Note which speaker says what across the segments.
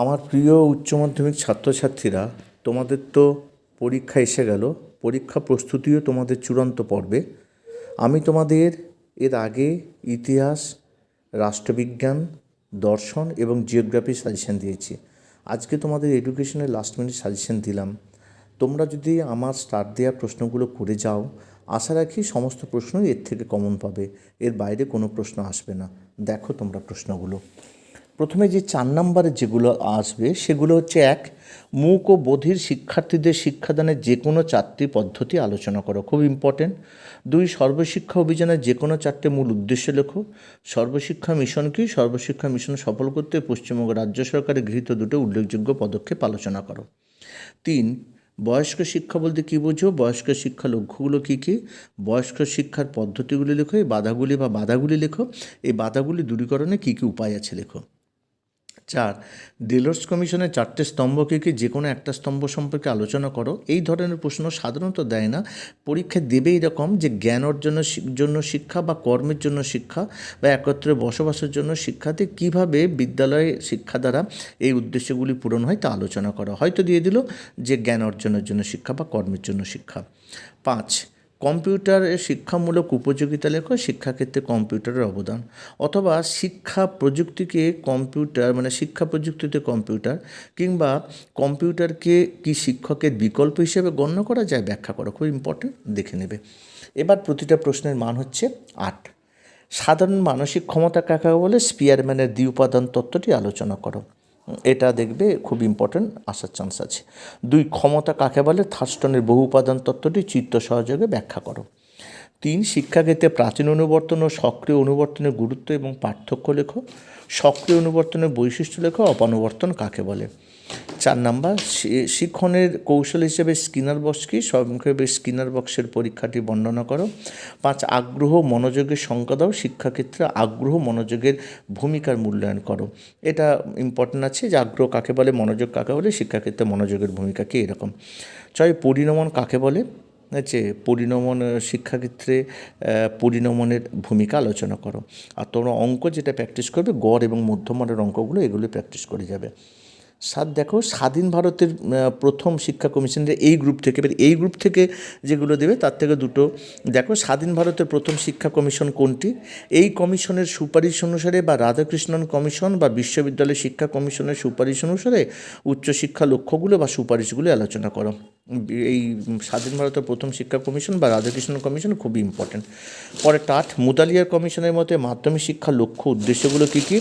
Speaker 1: আমার প্রিয় উচ্চ মাধ্যমিক ছাত্রছাত্রীরা, তোমাদের তো পরীক্ষা এসে গেল। পরীক্ষা প্রস্তুতিও তোমাদের চূড়ান্ত পর্বে। আমি তোমাদের এর আগে ইতিহাস, রাষ্ট্রবিজ্ঞান, দর্শন এবং জিওগ্রাফি সাজেশন দিয়েছি। আজকে তোমাদের এডুকেশনের লাস্ট মিনিট সাজেশন দিলাম। তোমরা যদি আমার স্টার্ট দেওয়া প্রশ্নগুলো করে যাও, আশা রাখি সমস্ত প্রশ্নই এর থেকে কমন পাবে, এর বাইরে কোনো প্রশ্ন আসবে না। দেখো তোমরা প্রশ্নগুলো। প্রথমে যে 4 নম্বরে যেগুলো আসবে সেগুলো হচ্ছে: 1, মূক ও বধির শিক্ষার্থীদের শিক্ষাদানের যে কোনো 4টি পদ্ধতি আলোচনা করো, খুব ইম্পর্টেন্ট। 2, সর্বশিক্ষা অভিযানের যে কোনো 4টে মূল উদ্দেশ্য লেখো। সর্বশিক্ষা মিশন কি? সর্বশিক্ষা মিশন সফল করতে পশ্চিমবঙ্গ রাজ্য সরকারের গৃহীত 2টো উল্লেখযোগ্য পদক্ষেপ আলোচনা করো। 3, বয়স্ক শিক্ষা বলতে কী বোঝো? বয়স্ক শিক্ষা লক্ষ্যগুলো কী কী? বয়স্ক শিক্ষার পদ্ধতিগুলি লেখো। এই বাধাগুলি লেখো। এই বাধাগুলি দূরীকরণে কী কী উপায় আছে লেখো। 4, ডেলর্স কমিশনের 4টে স্তম্ভ কী কী? যে কোনো একটা স্তম্ভ সম্পর্কে আলোচনা করো। এই ধরনের প্রশ্ন সাধারণত দেয় না, পরীক্ষায় দেবে এরকম যে জ্ঞান অর্জনের জন্য শিক্ষা বা কর্মের জন্য শিক্ষা বা একত্রে বসবাসের জন্য শিক্ষাতে কীভাবে বিদ্যালয়ে শিক্ষা দ্বারা এই উদ্দেশ্যগুলি পূরণ হয় তা আলোচনা করা। হয়তো দিয়ে দিল যে জ্ঞান অর্জনের জন্য শিক্ষা বা কর্মের জন্য শিক্ষা। 5, কম্পিউটারের শিক্ষামূলক উপযোগিতা লেখো। শিক্ষাক্ষেত্রে কম্পিউটারের অবদান, অথবা শিক্ষা প্রযুক্তিকে কম্পিউটার শিক্ষা প্রযুক্তিতে কম্পিউটার কিংবা কম্পিউটারকে কি শিক্ষকের বিকল্প হিসেবে গণ্য করা যায়, ব্যাখ্যা করো। খুব ইম্পর্টেন্ট, দেখে নেবে। এবার প্রতিটা প্রশ্নের মান হচ্ছে 8। সাধারণ মানসিক ক্ষমতা কাকে বলে? স্পিয়ারম্যানের দ্বি-উপাদান তত্ত্বটি আলোচনা করো। এটা দেখবে, খুব ইম্পর্টেন্ট, আসার চান্স আছে। 2, ক্ষমতা কাকে বলে? থার্স্টনের বহু উপাদান তত্ত্বটি চিত্ত সহযোগে ব্যাখ্যা করো। 3, শিক্ষাক্ষেত্রে প্রাচীন অনুবর্তন ও সক্রিয় অনুবর্তনের গুরুত্ব এবং পার্থক্য লেখো। সক্রিয় অনুবর্তনের বৈশিষ্ট্য লেখো। অপানুবর্তন কাকে বলে? 4 নাম্বার, শিক্ষণের কৌশল হিসেবে স্কিনার বক্স কি? সংক্ষেপে স্কিনার বক্সের পরীক্ষাটি বর্ণনা করো। 5, আগ্রহ মনোযোগের সংজ্ঞা দাও। শিক্ষাক্ষেত্রে আগ্রহ মনোযোগের ভূমিকার মূল্যায়ন করো। এটা ইম্পর্টেন্ট আছে যে আগ্রহ কাকে বলে, মনোযোগ কাকে বলে, শিক্ষাক্ষেত্রে মনোযোগের ভূমিকা কি, এরকম। 6, পরিণমন কাকে বলে? পরিণমন শিক্ষাক্ষেত্রে পরিণমনের ভূমিকা আলোচনা করো। আর তোমরা অঙ্ক যেটা প্র্যাকটিস করবে, গড় এবং মধ্যমানের অঙ্কগুলো, এগুলো প্র্যাকটিস করে যাবে। 7, দেখো স্বাধীন ভারতের প্রথম শিক্ষা কমিশনের এই গ্রুপ থেকে যেগুলো দেবে তার থেকে দুটো দেখো। স্বাধীন ভারতের প্রথম শিক্ষা কমিশন কোনটি? এই কমিশনের সুপারিশ অনুসারে বা রাধাকৃষ্ণন কমিশন বা বিশ্ববিদ্যালয় শিক্ষা কমিশনের সুপারিশ অনুসারে উচ্চশিক্ষা লক্ষ্যগুলো বা সুপারিশগুলি আলোচনা করো। এই স্বাধীন ভারতের প্রথম শিক্ষা কমিশন বা রাধাকৃষ্ণন কমিশন খুবই ইম্পর্টেন্ট। পরে 8, মুদালিয়ার কমিশনের মতে মাধ্যমিক শিক্ষার লক্ষ্য উদ্দেশ্যগুলো কী কী?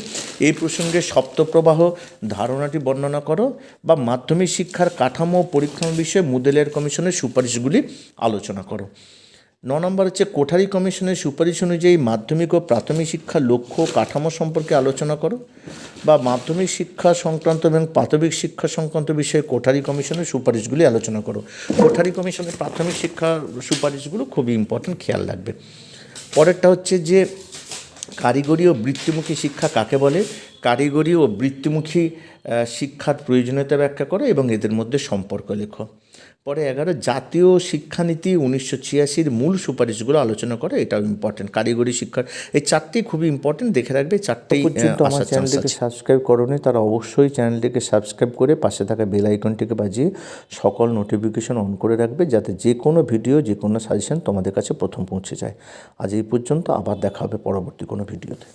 Speaker 1: এই প্রসঙ্গে সপ্তপ্রবাহ ধারণাটি বর্ণনা করো, বা মাধ্যমিক শিক্ষার কাঠামো ও পরীক্ষণ বিষয়ে মুদালিয়ার কমিশনের সুপারিশগুলি আলোচনা করো। 9 নম্বর হচ্ছে কোঠারি কমিশনের সুপারিশ অনুযায়ী মাধ্যমিক ও প্রাথমিক শিক্ষার লক্ষ্য কাঠামো সম্পর্কে আলোচনা করো, বা মাধ্যমিক শিক্ষা সংক্রান্ত এবং প্রাথমিক শিক্ষা সংক্রান্ত বিষয়ে কোঠারি কমিশনের সুপারিশগুলি আলোচনা করো। কোঠারি কমিশনের প্রাথমিক শিক্ষার সুপারিশগুলো খুবই ইম্পর্টেন্ট, খেয়াল রাখবে। পরেরটা হচ্ছে যে কারিগরি ও বৃত্তিমুখী শিক্ষা কাকে বলে? কারিগরি ও বৃত্তিমুখী শিক্ষার প্রয়োজনীয়তা ব্যাখ্যা করো এবং এদের মধ্যে সম্পর্ক লেখো। পরে 11, জাতীয় শিক্ষানীতি 1986 মূল সুপারিশগুলো আলোচনা করো। এটাও ইম্পর্টেন্ট, কারিগরি শিক্ষার এই 4টি খুবই ইম্পর্টেন্ট, দেখে রাখবে। 4টি আমার চ্যানেলটিকে সাবস্ক্রাইব করোনি তারা অবশ্যই চ্যানেলটিকে সাবস্ক্রাইব করে পাশে থাকা বেল আইকনটিকে বাজিয়ে সকল নোটিফিকেশন অন করে রাখবে, যাতে যে কোনো ভিডিও, যে কোনো সাজেশন তোমাদের কাছে প্রথম পৌঁছে যায়। আজ এই পর্যন্ত, আবার দেখা হবে পরবর্তী কোনো ভিডিওতে।